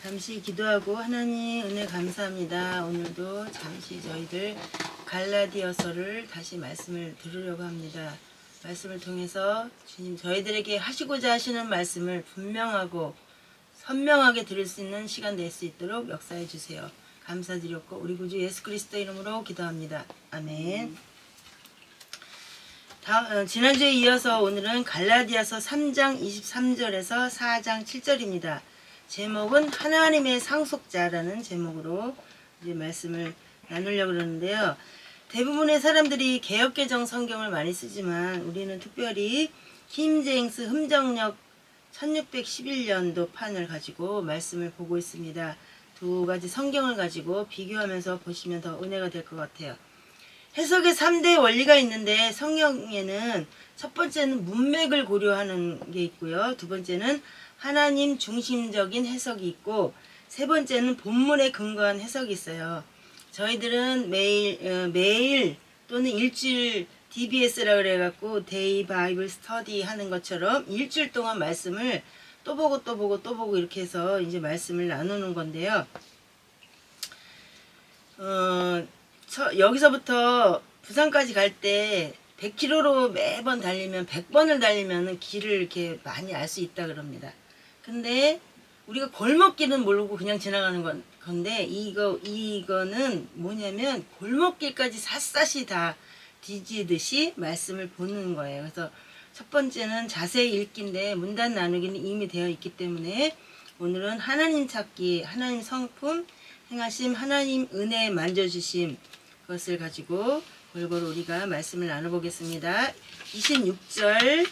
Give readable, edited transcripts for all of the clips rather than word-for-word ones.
잠시 기도하고 하나님 은혜 감사합니다. 오늘도 잠시 저희들 갈라디아서를 다시 말씀을 들으려고 합니다. 말씀을 통해서 주님 저희들에게 하시고자 하시는 말씀을 분명하고 선명하게 들을 수 있는 시간 될 수 있도록 역사해 주세요. 감사드렸고 우리 구주 예수 그리스도 이름으로 기도합니다. 아멘. 지난주에 이어서 오늘은 갈라디아서 3장 23절에서 4장 7절입니다. 제목은 하나님의 상속자라는 제목으로 이제 말씀을 나누려고 그러는데요. 대부분의 사람들이 개역개정 성경을 많이 쓰지만 우리는 특별히 킹제임스 흠정역 1611년도 판을 가지고 말씀을 보고 있습니다. 두 가지 성경을 가지고 비교하면서 보시면 더 은혜가 될 것 같아요. 해석의 3대 원리가 있는데 성경에는 첫 번째는 문맥을 고려하는 게 있고요. 두 번째는 하나님 중심적인 해석이 있고 세 번째는 본문에 근거한 해석이 있어요. 저희들은 매일 또는 일주일 DBS라 그래갖고 데이 바이블 스터디 하는 것처럼 일주일 동안 말씀을 또 보고 또 보고 또 보고 이렇게 해서 이제 말씀을 나누는 건데요. 여기서부터 부산까지 갈 때 100km로 매번 달리면 100번을 달리면 길을 이렇게 많이 알 수 있다 그럽니다. 근데 우리가 골목길은 모르고 그냥 지나가는 건데 이거는 뭐냐면 골목길까지 샅샅이 다 뒤지듯이 말씀을 보는 거예요. 그래서 첫 번째는 자세히 읽기인데 문단 나누기는 이미 되어 있기 때문에 오늘은 하나님 찾기, 하나님 성품, 행하심, 하나님 은혜 만져주심 그것을 가지고 골고루 우리가 말씀을 나눠보겠습니다. 26절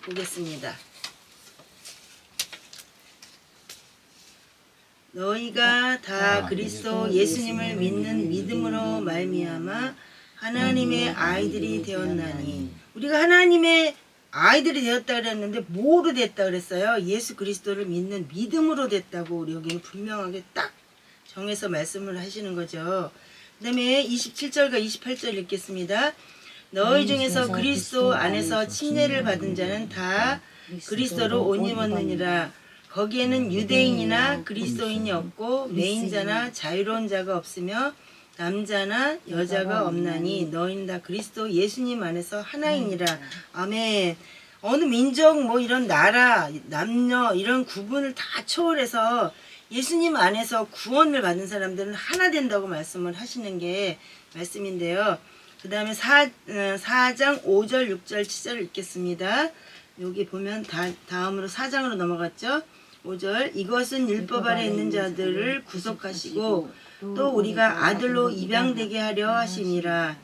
보겠습니다. 너희가 다 그리스도 예수님을 믿는 믿음으로 말미암아 하나님의 아이들이 되었나니 우리가 하나님의 아이들이 되었다 그랬는데 뭐로 됐다 그랬어요? 예수 그리스도를 믿는 믿음으로 됐다고 우리 여기는 분명하게 딱 정해서 말씀을 하시는 거죠. 그 다음에 27절과 28절 읽겠습니다. 너희 중에서 그리스도 안에서 침례를 받은 자는 다 그리스도로 옷 입었느니라. 거기에는 유대인이나 그리스도인이 없고 매인자나 자유로운 자가 없으며 남자나 여자가 없나니 너희는 다 그리스도 예수님 안에서 하나이니라. 아멘. 어느 민족 뭐 이런 나라 남녀 이런 구분을 다 초월해서 예수님 안에서 구원을 받은 사람들은 하나 된다고 말씀을 하시는 게 말씀인데요. 그 다음에 4장 5절 6절 7절 읽겠습니다. 여기 보면 다음으로 4장으로 넘어갔죠. 5절 이것은 율법 아래 있는 자들을 구속하시고 또 우리가 아들로 입양되게 하려 하심이라.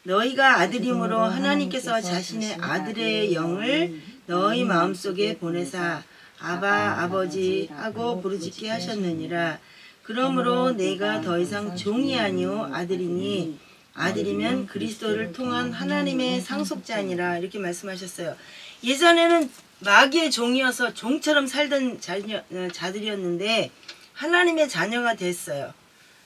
너희가 아들이므로 하나님께서 자신의 아들의 영을 너희 마음속에 보내사 아바 아버지 하고 부르짖게 하셨느니라. 그러므로 내가 더 이상 종이 아니오 아들이니 아들이면 그리스도를 통한 하나님의 상속자니라. 이렇게 말씀하셨어요. 예전에는 마귀의 종이어서 종처럼 살던 자들이었는데 하나님의 자녀가 됐어요.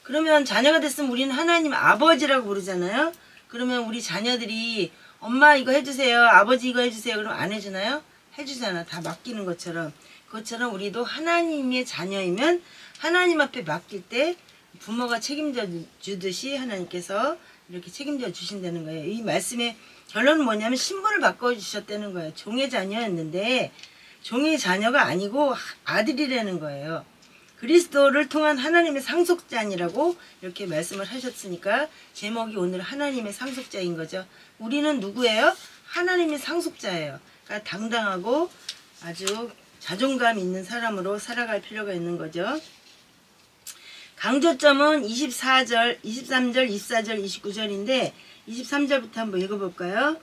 그러면 자녀가 됐으면 우리는 하나님 아버지라고 부르잖아요. 그러면 우리 자녀들이 엄마 이거 해주세요, 아버지 이거 해주세요 그럼 안 해주나요? 해주잖아. 다 맡기는 것처럼. 그것처럼 우리도 하나님의 자녀이면 하나님 앞에 맡길 때 부모가 책임져 주듯이 하나님께서 이렇게 책임져 주신다는 거예요. 이 말씀의 결론은 뭐냐면 신분을 바꿔주셨다는 거예요. 종의 자녀였는데 종의 자녀가 아니고 아들이라는 거예요. 그리스도를 통한 하나님의 상속자니라고 이렇게 말씀을 하셨으니까 제목이 오늘 하나님의 상속자인 거죠. 우리는 누구예요? 하나님의 상속자예요. 그러니까 당당하고 아주 자존감 있는 사람으로 살아갈 필요가 있는 거죠. 강조점은 23절, 24절, 29절인데 23절부터 한번 읽어볼까요?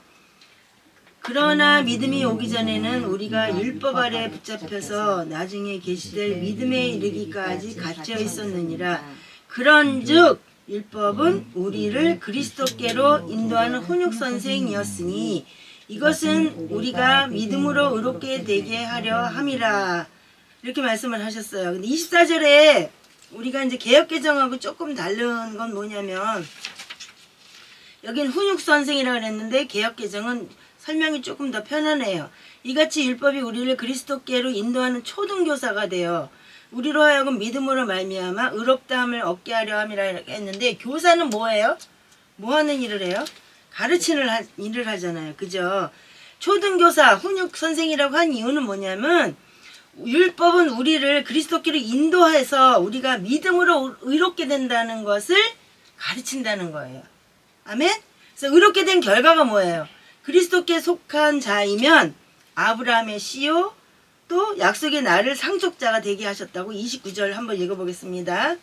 그러나 믿음이 오기 전에는 우리가 율법 아래 붙잡혀서 나중에 계시될 믿음에 이르기까지 갇혀 있었느니라. 그런즉 율법은 우리를 그리스도께로 인도하는 훈육선생이었으니 이것은 우리가 믿음으로 의롭게 되게 하려 함이라. 이렇게 말씀을 하셨어요. 근데 24절에 우리가 이제 개역개정하고 조금 다른 건 뭐냐면 여긴 훈육선생이라고 그랬는데 개역개정은 설명이 조금 더 편안해요. 이같이 율법이 우리를 그리스도께로 인도하는 초등교사가 돼요. 우리로 하여금 믿음으로 말미암아 의롭다함을 얻게 하려 함이라 이렇게 했는데 교사는 뭐예요? 뭐 하는 일을 해요? 가르치는 일을 하잖아요. 그죠? 초등교사, 훈육선생이라고 한 이유는 뭐냐면 율법은 우리를 그리스도께로 인도해서 우리가 믿음으로 의롭게 된다는 것을 가르친다는 거예요. 아멘? 그래서 의롭게 된 결과가 뭐예요? 그리스도께 속한 자이면 아브라함의 씨요 또 약속의 날을 상속자가 되게 하셨다고 29절 한번 읽어보겠습니다.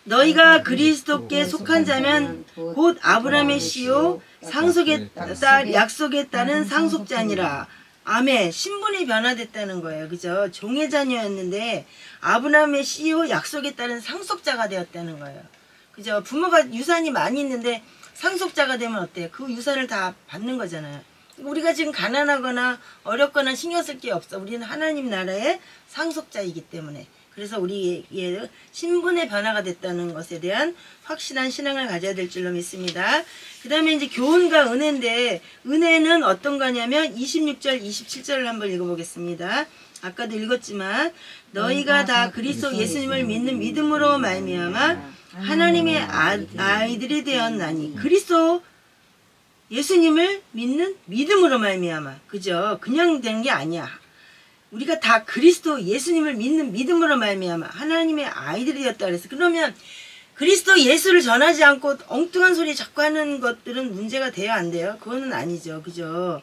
너희가 그리스도께 속한 자면 곧 아브라함의 씨요 상속의 딸 약속에 따른 상속자니라. 아멘. 신분이 변화됐다는 거예요. 그죠? 종의 자녀였는데 아브라함의 씨요 약속에 따른 상속자가 되었다는 거예요. 그죠? 부모가 유산이 많이 있는데 상속자가 되면 어때요? 그 유산을 다 받는 거잖아요. 우리가 지금 가난하거나 어렵거나 신경 쓸 게 없어. 우리는 하나님 나라의 상속자이기 때문에. 그래서 우리의 신분의 변화가 됐다는 것에 대한 확실한 신앙을 가져야 될 줄로 믿습니다. 그 다음에 이제 교훈과 은혜인데 은혜는 어떤 거냐면 26절 27절을 한번 읽어보겠습니다. 아까도 읽었지만 너희가 다 그리스도 예수님을 믿는 믿음으로 말미암아 하나님의 아이들이 되었나니. 그리스도 예수님을 믿는 믿음으로 말미암아. 그죠? 그냥 되는 게 아니야. 우리가 다 그리스도 예수님을 믿는 믿음으로 말미암아 하나님의 아이들이 되었다 그랬어. 그러면 그리스도 예수를 전하지 않고 엉뚱한 소리 자꾸 하는 것들은 문제가 돼요, 안 돼요? 그거는 아니죠. 그죠?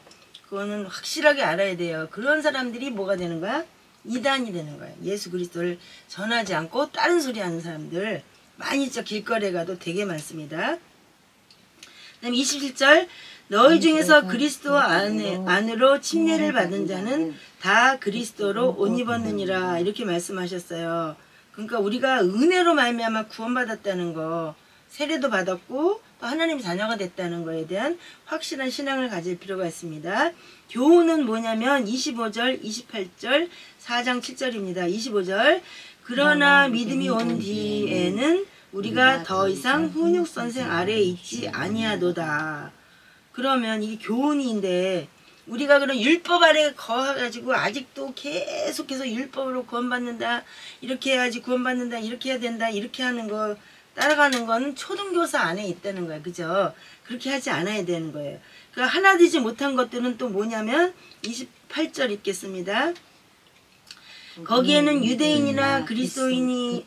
그거는 확실하게 알아야 돼요. 그런 사람들이 뭐가 되는 거야? 이단이 되는 거야. 예수 그리스도를 전하지 않고 다른 소리 하는 사람들 많이 있죠. 길거리에 가도 되게 많습니다. 그 다음에 27절 너희 중에서 그리스도 안으로 침례를 받은 자는 다 그리스도로 옷 입었느니라 이렇게 말씀하셨어요. 그러니까 우리가 은혜로 말미암아 구원받았다는 거, 세례도 받았고 또 하나님 자녀가 됐다는 거에 대한 확실한 신앙을 가질 필요가 있습니다. 교훈은 뭐냐면 25절, 28절, 4장 7절입니다. 25절 그러나 믿음이 온 뒤에는 우리가 더 이상 훈육선생 아래에 있지 아니하도다. 그러면 이게 교훈인데 우리가 그런 율법 아래 거해가지고 아직도 계속해서 율법으로 구원받는다 이렇게 해야지 구원받는다 이렇게 해야 된다 이렇게 하는 거 따라가는 거는 초등교사 안에 있다는 거예요. 그죠? 그렇게 하지 않아야 되는 거예요. 그 하나 되지 못한 것들은 또 뭐냐면 28절 읽겠습니다. 거기에는 유대인이나 그리스인이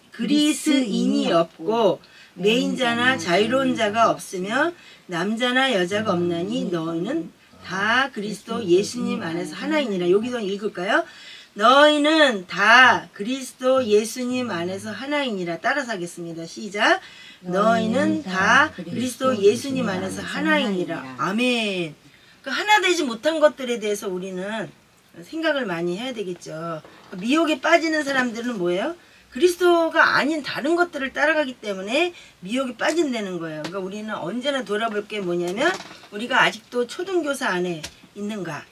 없고 매인자나 자유로운 자가 없으며 남자나 여자가 없나니 너희는 다 그리스도 예수님 안에서 하나이니라. 여기서 읽을까요? 너희는 다 그리스도 예수님 안에서 하나이니라. 따라서 하겠습니다. 시작. 너희는 다 그리스도 예수님 안에서 하나이니라. 아멘. 그 하나 되지 못한 것들에 대해서 우리는 생각을 많이 해야 되겠죠. 미혹에 빠지는 사람들은 뭐예요? 그리스도가 아닌 다른 것들을 따라가기 때문에 미혹에 빠진다는 거예요. 그러니까 우리는 언제나 돌아볼 게 뭐냐면 우리가 아직도 초등교사 안에 있는가,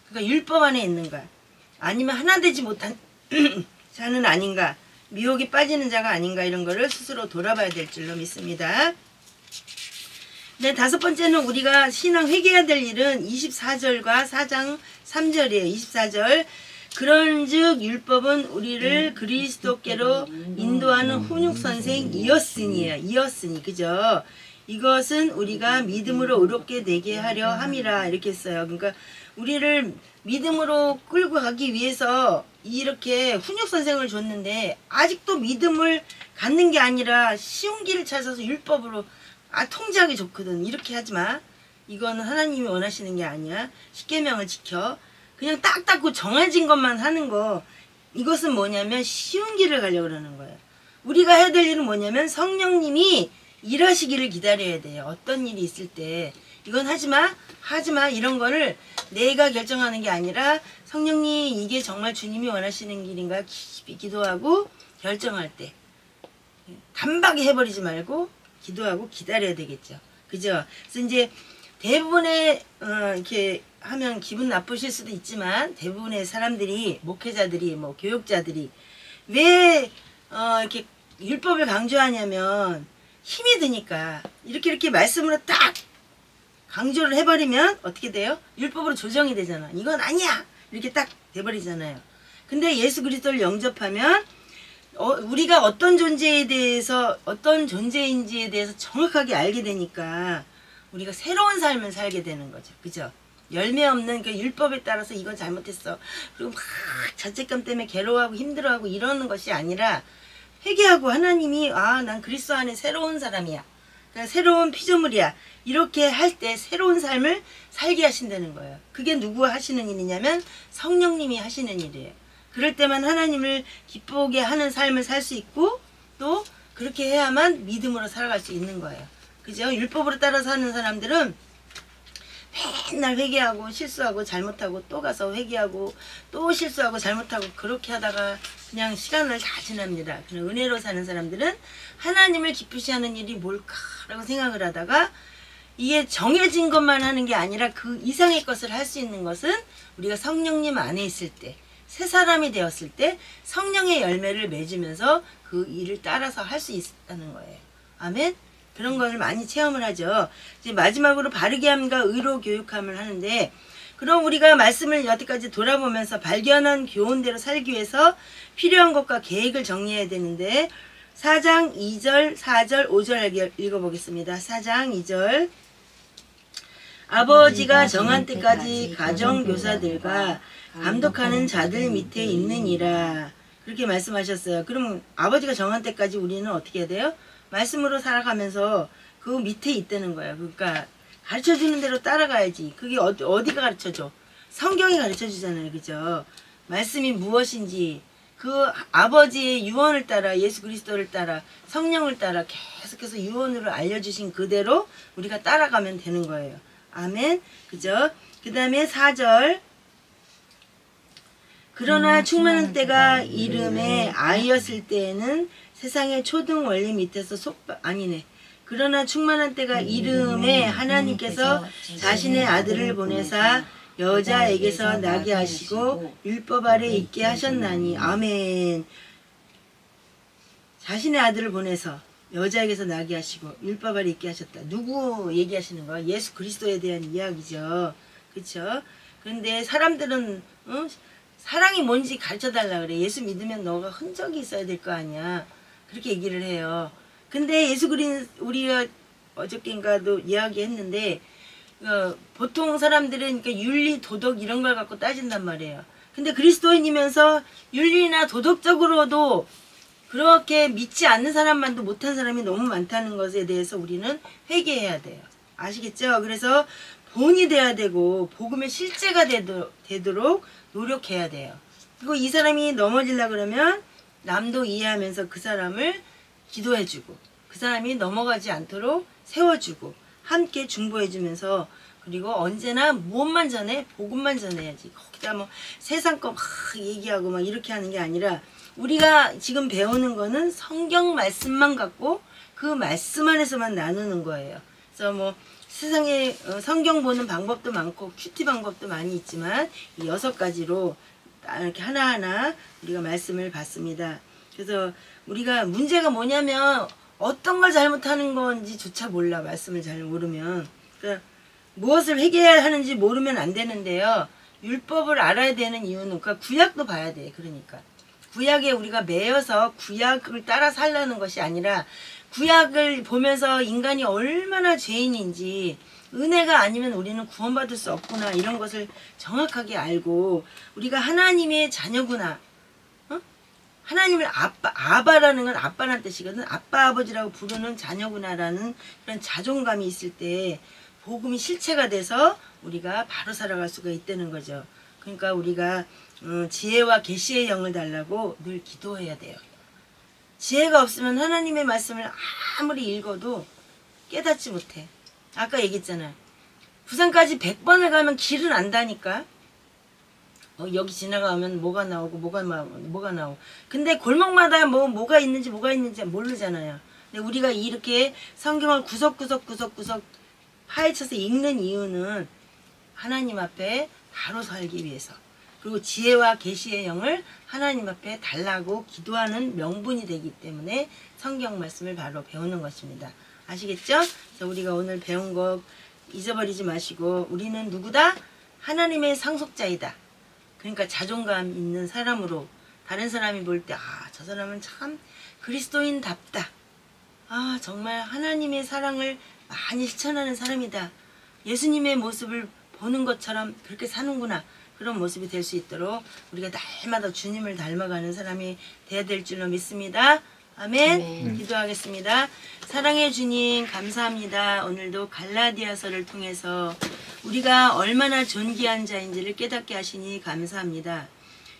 그러니까 율법 안에 있는가, 아니면 하나 되지 못한 자는 아닌가, 미혹에 빠지는 자가 아닌가, 이런 거를 스스로 돌아봐야 될 줄로 믿습니다. 네, 다섯 번째는 우리가 신앙 회개해야 될 일은 24절과 4장 3절이에요. 24절 그런즉 율법은 우리를 그리스도께로 인도하는 훈육선생이었으니 그죠? 이것은 우리가 믿음으로 의롭게 되게 하려 함이라 이렇게 했어요. 그러니까 우리를 믿음으로 끌고 가기 위해서 이렇게 훈육선생을 줬는데 아직도 믿음을 갖는 게 아니라 쉬운 길을 찾아서 율법으로 통제하기 좋거든. 이렇게 하지마. 이거는 하나님이 원하시는 게 아니야. 십계명을 지켜. 그냥 딱딱 그 정해진 것만 하는 거, 이것은 뭐냐면 쉬운 길을 가려고 그러는 거예요. 우리가 해야 될 일은 뭐냐면 성령님이 일하시기를 기다려야 돼요. 어떤 일이 있을 때 이건 하지마 이런 거를 내가 결정하는 게 아니라 성령님 이게 정말 주님이 원하시는 길인가 깊이 기도하고 결정할 때 단박에 해버리지 말고 기도하고 기다려야 되겠죠. 그죠? 그래서 이제 대부분의 이렇게 하면 기분 나쁘실 수도 있지만 대부분의 사람들이, 목회자들이, 뭐 교육자들이 왜 이렇게 율법을 강조하냐면 힘이 드니까 이렇게 말씀으로 딱 강조를 해버리면 어떻게 돼요? 율법으로 조정이 되잖아. 이건 아니야! 이렇게 딱 돼버리잖아요. 근데 예수 그리스도를 영접하면 우리가 어떤 존재인지에 대해서 정확하게 알게 되니까 우리가 새로운 삶을 살게 되는 거죠. 그죠? 열매 없는 그 율법에 따라서 이건 잘못했어. 그리고 막 자책감 때문에 괴로워하고 힘들어하고 이러는 것이 아니라 회개하고 하나님이 난 그리스도 안에 새로운 사람이야. 그러니까 새로운 피조물이야. 이렇게 할 때 새로운 삶을 살게 하신다는 거예요. 그게 누구가 하시는 일이냐면 성령님이 하시는 일이에요. 그럴 때만 하나님을 기쁘게 하는 삶을 살 수 있고 또 그렇게 해야만 믿음으로 살아갈 수 있는 거예요. 그죠? 율법으로 따라서 하는 사람들은 맨날 회개하고 실수하고 잘못하고 또 가서 회개하고 또 실수하고 잘못하고 그렇게 하다가 그냥 시간을 다 지납니다. 그냥 은혜로 사는 사람들은 하나님을 기쁘시 하는 일이 뭘까라고 생각을 하다가 이게 정해진 것만 하는 게 아니라 그 이상의 것을 할 수 있는 것은 우리가 성령님 안에 있을 때 새 사람이 되었을 때 성령의 열매를 맺으면서 그 일을 따라서 할 수 있다는 거예요. 아멘? 그런 걸 많이 체험을 하죠. 이제 마지막으로 바르게 함과 의로 교육함을 하는데 그럼 우리가 말씀을 여태까지 돌아보면서 발견한 교훈대로 살기 위해서 필요한 것과 계획을 정리해야 되는데 4장 2절, 4절, 5절 읽어보겠습니다. 4장 2절 아버지가 정한 때까지 가정교사들과 감독하는 자들 밑에 있느니라. 그렇게 말씀하셨어요. 그럼 아버지가 정한 때까지 우리는 어떻게 해야 돼요? 말씀으로 살아가면서 그 밑에 있다는 거예요. 그러니까 가르쳐주는 대로 따라가야지. 그게 어디가 가르쳐줘? 성경이 가르쳐주잖아요. 그죠? 말씀이 무엇인지 그 아버지의 유언을 따라 예수 그리스도를 따라 성령을 따라 계속해서 유언으로 알려주신 그대로 우리가 따라가면 되는 거예요. 아멘. 그죠? 그 다음에 4절 그러나 충만한 때가 이름에 아이였을 때에는 세상의 초등 원리 밑에서 그러나 충만한 때가 이름에 하나님께서 자신의 아들을 보내사 여자에게서 나게 하시고 율법 아래 있게 하셨나니. 아멘. 자신의 아들을 보내서 여자에게서 나게 하시고 율법 아래 있게 하셨다. 누구 얘기하시는 거야? 예수 그리스도에 대한 이야기죠. 그렇죠? 그런데 사람들은 사랑이 뭔지 가르쳐달라 그래. 예수 믿으면 너가 흔적이 있어야 될 거 아니야. 그렇게 얘기를 해요. 근데 우리가 어저께인가도 이야기했는데 보통 사람들은 그러니까 윤리, 도덕 이런 걸 갖고 따진단 말이에요. 근데 그리스도인이면서 윤리나 도덕적으로도 그렇게 믿지 않는 사람만도 못한 사람이 너무 많다는 것에 대해서 우리는 회개해야 돼요. 아시겠죠? 그래서 본이 돼야 되고 복음의 실제가 되도록 노력해야 돼요. 그리고 이 사람이 넘어지려고 그러면 남도 이해하면서 그 사람을 기도해주고 그 사람이 넘어가지 않도록 세워주고 함께 중보해주면서 그리고 언제나 무엇만 전해? 복음만 전해야지. 거기다 뭐 세상 거 막 얘기하고 막 이렇게 하는 게 아니라 우리가 지금 배우는 거는 성경 말씀만 갖고 그 말씀 안에서만 나누는 거예요. 그래서 뭐 세상에 성경 보는 방법도 많고 큐티 방법도 많이 있지만 이 6가지로 이렇게 하나하나 우리가 말씀을 받습니다. 그래서 우리가 문제가 뭐냐면 어떤 걸 잘못하는 건지조차 몰라. 말씀을 잘 모르면. 그러니까 무엇을 회개해야 하는지 모르면 안 되는데요. 율법을 알아야 되는 이유는 그러니까 구약도 봐야 돼. 그러니까 구약에 우리가 매여서 구약을 따라 살라는 것이 아니라 구약을 보면서 인간이 얼마나 죄인인지 은혜가 아니면 우리는 구원받을 수 없구나 이런 것을 정확하게 알고 우리가 하나님의 자녀구나. 하나님을 아바라는 건 아빠라는 뜻이거든. 아빠 아버지라고 부르는 자녀구나라는 그런 자존감이 있을 때 복음이 실체가 돼서 우리가 바로 살아갈 수가 있다는 거죠. 그러니까 우리가 지혜와 계시의 영을 달라고 늘 기도해야 돼요. 지혜가 없으면 하나님의 말씀을 아무리 읽어도 깨닫지 못해. 아까 얘기했잖아. 부산까지 100번을 가면 길은 안다니까. 여기 지나가면 뭐가 나오고 뭐가 나오고. 근데 골목마다 뭐가 있는지 모르잖아요. 근데 우리가 이렇게 성경을 구석구석 파헤쳐서 읽는 이유는 하나님 앞에 바로 살기 위해서. 그리고 지혜와 계시의 영을 하나님 앞에 달라고 기도하는 명분이 되기 때문에 성경 말씀을 바로 배우는 것입니다. 아시겠죠? 그래서 우리가 오늘 배운 거 잊어버리지 마시고 우리는 누구다? 하나님의 상속자이다. 그러니까 자존감 있는 사람으로 다른 사람이 볼 때 저 사람은 참 그리스도인답다. 정말 하나님의 사랑을 많이 실천하는 사람이다. 예수님의 모습을 보는 것처럼 그렇게 사는구나. 그런 모습이 될 수 있도록 우리가 날마다 주님을 닮아가는 사람이 되어야 될 줄로 믿습니다. 아멘. 기도하겠습니다. 사랑의 주님 감사합니다. 오늘도 갈라디아서를 통해서 우리가 얼마나 존귀한 자인지를 깨닫게 하시니 감사합니다.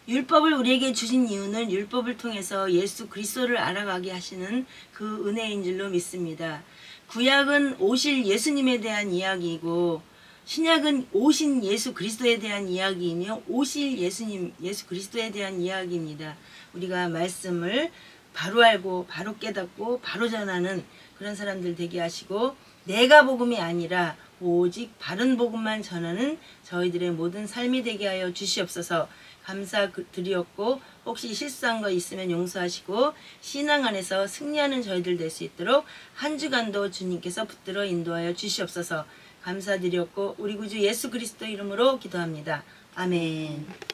율법을 우리에게 주신 이유는 율법을 통해서 예수 그리스도를 알아가게 하시는 그 은혜인 줄로 믿습니다. 구약은 오실 예수님에 대한 이야기이고 신약은 오신 예수 그리스도에 대한 이야기이며 오실 예수님 예수 그리스도에 대한 이야기입니다. 우리가 말씀을 바로 알고 바로 깨닫고 바로 전하는 그런 사람들 되게 하시고 내가 복음이 아니라 오직 바른 복음만 전하는 저희들의 모든 삶이 되게 하여 주시옵소서. 감사드리었고 혹시 실수한 거 있으면 용서하시고 신앙 안에서 승리하는 저희들 될 수 있도록 한 주간도 주님께서 붙들어 인도하여 주시옵소서. 감사드리었고 우리 구주 예수 그리스도 이름으로 기도합니다. 아멘.